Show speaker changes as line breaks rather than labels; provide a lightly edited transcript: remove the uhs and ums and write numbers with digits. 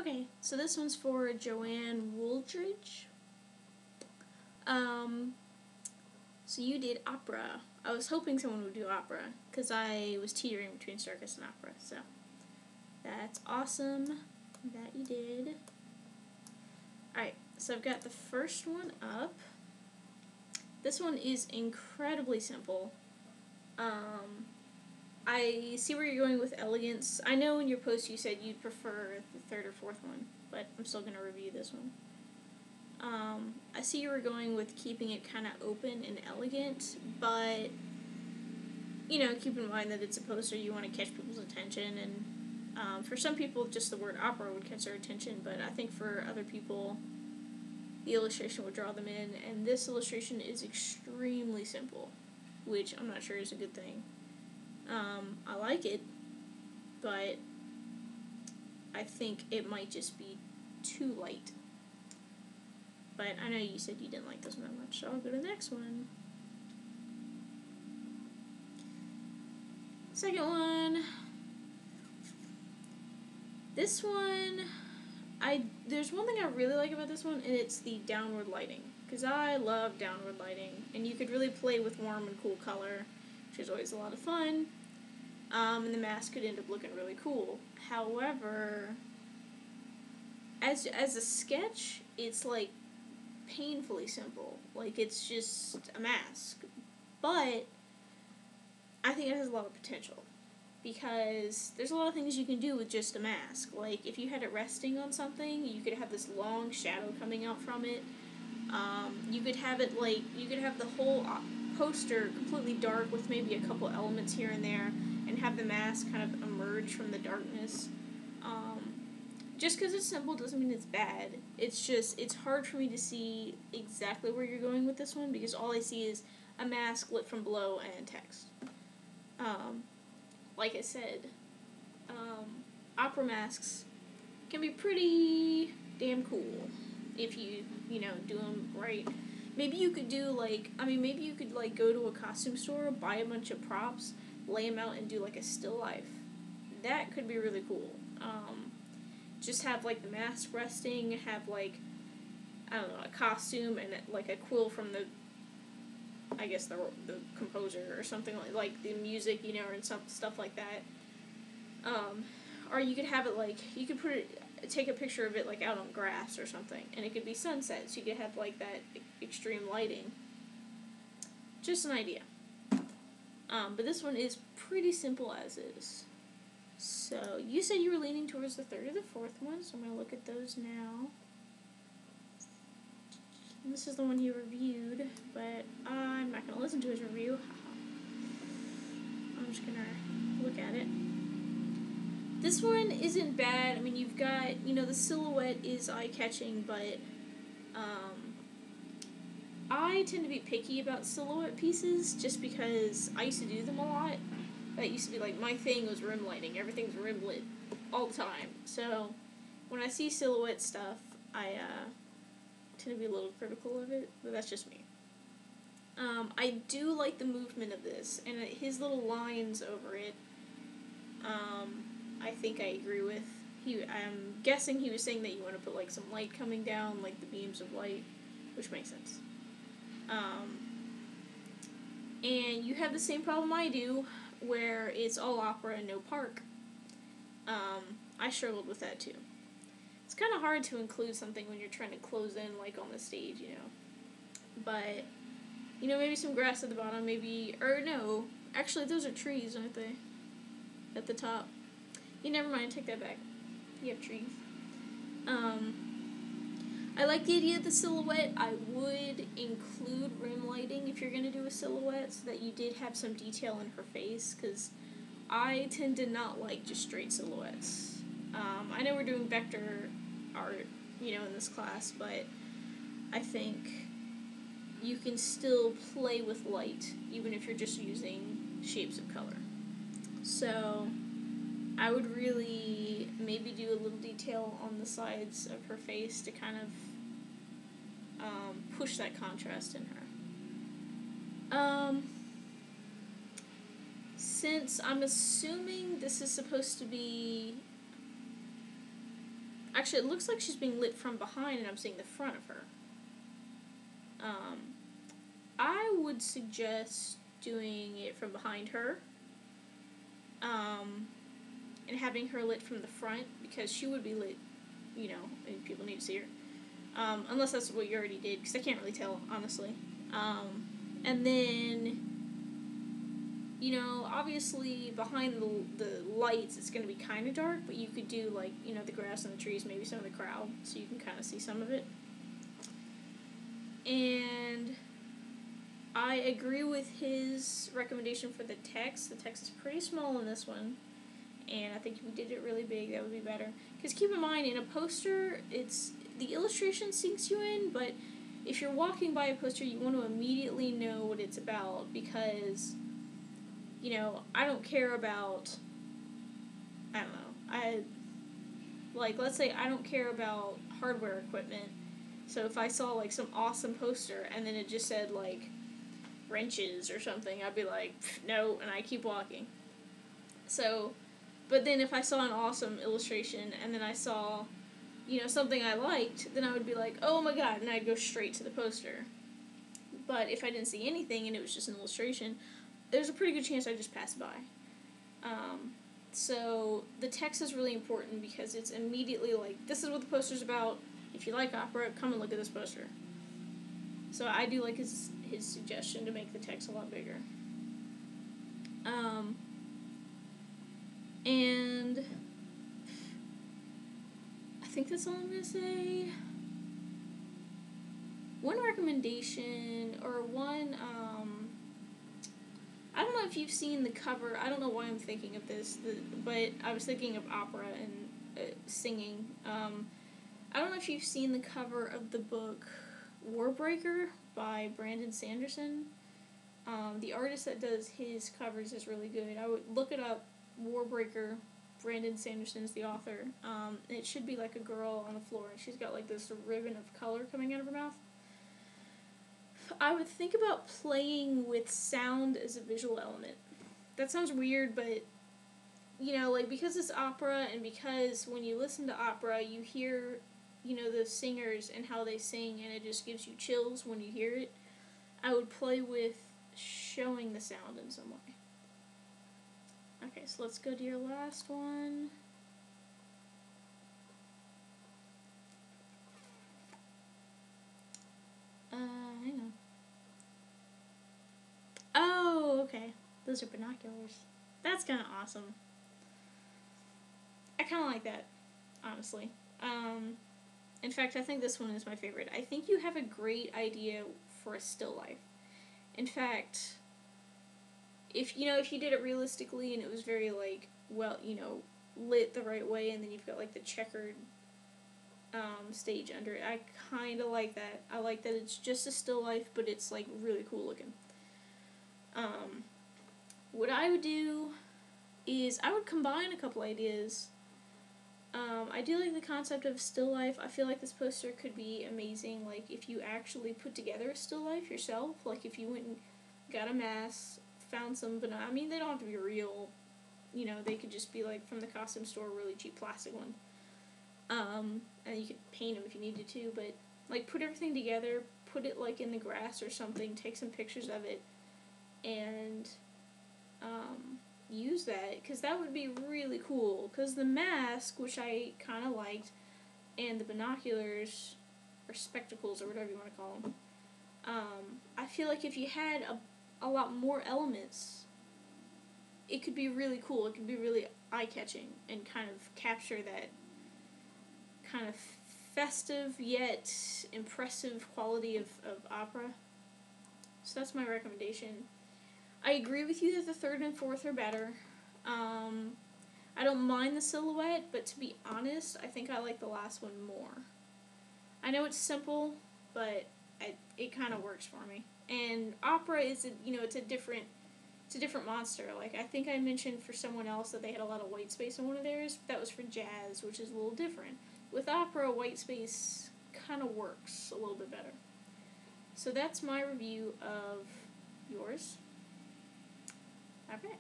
Okay, so this one's for Johanne Wooldridg. So you did opera. I was hoping someone would do opera, because I was teetering between circus and opera, so that's awesome that you did. Alright, so I've got the first one up. This one is incredibly simple. I see where you're going with elegance. I know in your post you said you'd prefer the third or fourth one, but I'm still going to review this one. I see you were going with keeping it kind of open and elegant, but, you know, keep in mind that it's a poster, you want to catch people's attention, and for some people just the word opera would catch their attention, but I think for other people the illustration would draw them in, and this illustration is extremely simple, which I'm not sure is a good thing. I like it, but I think it might just be too light. But I know you said you didn't like this one that much, so I'll go to the next one. Second one. This one, there's one thing I really like about this one, and it's the downward lighting. Because I love downward lighting, and you could really play with warm and cool color, which is always a lot of fun. And the mask could end up looking really cool. However, as a sketch, it's like painfully simple. Like, it's just a mask. But I think it has a lot of potential, because there's a lot of things you can do with just a mask. Like, if you had it resting on something, you could have this long shadow coming out from it. You could have it, like, you could have the whole poster completely dark with maybe a couple elements here and there, and have the mask kind of emerge from the darkness. Just because it's simple doesn't mean it's bad. It's just, it's hard for me to see exactly where you're going with this one, because all I see is a mask lit from below and text. Like I said, opera masks can be pretty damn cool if you do them right. Maybe you could do, maybe you could, go to a costume store, buy a bunch of props, lay them out, and do, a still life. That could be really cool. Just have, the mask resting, have, I don't know, a costume, and, a quill from the, I guess, the composer, or something like the music, and some stuff like that. Or you could have it, you could take a picture of it, out on grass or something, and it could be sunset, so you could have, that extreme lighting. Just an idea. But this one is pretty simple as is. So, you said you were leaning towards the third or the fourth one, so I'm going to look at those now. And this is the one you reviewed, but I'm not going to listen to his review. I'm just going to look at it. This one isn't bad. I mean, you've got, the silhouette is eye-catching, but I tend to be picky about silhouette pieces just because I used to do them a lot. That used to be, my thing was rim lighting. Everything's rim lit all the time. So, when I see silhouette stuff, I tend to be a little critical of it, but that's just me. I do like the movement of this, and his little lines over it, I think I agree with. I'm guessing he was saying that you want to put, some light coming down, the beams of light, which makes sense. And you have the same problem I do, where it's all opera and no park. I struggled with that too. It's kind of hard to include something when you're trying to close in, on the stage, But, maybe some grass at the bottom, or no, actually those are trees, aren't they? At the top. Never mind, take that back. You have trees. I like the idea of the silhouette. I would include rim lighting if you're going to do a silhouette, so that you did have some detail in her face, because I tend to not like just straight silhouettes. I know we're doing vector art, in this class, but I think you can still play with light, even if you're just using shapes of color. So, I would really maybe do a little detail on the sides of her face to kind of push that contrast in her. Since I'm assuming this is supposed to be... Actually, it looks like she's being lit from behind, and I'm seeing the front of her. I would suggest doing it from behind her, and having her lit from the front, because she would be lit, and people need to see her. Unless that's what you already did, because I can't really tell, honestly. And then, obviously behind the lights it's going to be kind of dark, but you could do, like, the grass and the trees, maybe some of the crowd, so you can kind of see some of it. And I agree with his recommendation for the text. The text is pretty small in this one, and I think if we did it really big, that would be better. Because keep in mind, in a poster, the illustration sinks you in, but if you're walking by a poster, you want to immediately know what it's about, because, I don't care about, I don't know, let's say I don't care about hardware equipment, so if I saw, like, some awesome poster, and then it just said, like, wrenches or something, I'd be like, no, and I keep walking. So, but then if I saw an awesome illustration, and then I saw, something I liked, then I would be like, oh my god, and I'd go straight to the poster. But if I didn't see anything, and it was just an illustration, there's a pretty good chance I'd just pass by. So, the text is really important, because it's immediately like, this is what the poster's about. If you like opera, come and look at this poster. So I do like his suggestion to make the text a lot bigger. And I think that's all I'm going to say. One recommendation, or one, I don't know if you've seen the cover. I don't know why I'm thinking of this, but I was thinking of opera and singing. I don't know if you've seen the cover of the book Warbreaker by Brandon Sanderson. The artist that does his covers is really good. I would look it up. Warbreaker. Brandon Sanderson's the author. It should be like a girl on the floor, and she's got, like, this ribbon of color coming out of her mouth. I would think about playing with sound as a visual element. That sounds weird, but, because it's opera, and because when you listen to opera, you hear, the singers and how they sing, and it just gives you chills when you hear it. I would play with showing the sound in some way. Okay, so let's go to your last one. Hang on. Oh, okay. Those are binoculars. That's kind of awesome. I kind of like that, honestly. In fact, I think this one is my favorite. I think you have a great idea for a still life. In fact, if you did it realistically and it was very, like, well, lit the right way, and then you've got, like, the checkered stage under it, I kind of like that. I like that it's just a still life, but it's, like, really cool looking. What I would do is I would combine a couple ideas. I do like the concept of still life. I feel like this poster could be amazing, like, if you actually put together a still life yourself. Like, if you went and got a mask, found some banana. I mean, they don't have to be real. They could just be, like, from the costume store, a really cheap plastic one. And you could paint them if you needed to, but, like, put everything together, put it, like, in the grass or something, take some pictures of it, and, use that, because that would be really cool, because the mask, which I kind of liked, and the binoculars, or spectacles, or whatever you want to call them, I feel like if you had a lot more elements, it could be really cool. It could be really eye-catching and kind of capture that kind of festive yet impressive quality of opera. So that's my recommendation. I agree with you that the third and fourth are better. I don't mind the silhouette, but to be honest, I think I like the last one more. I know it's simple, but it kind of works for me. And opera is it's a different monster. Like, I think I mentioned for someone else that they had a lot of white space in one of theirs. That was for jazz, which is a little different. With opera, white space kind of works a little bit better. So that's my review of yours. Alright.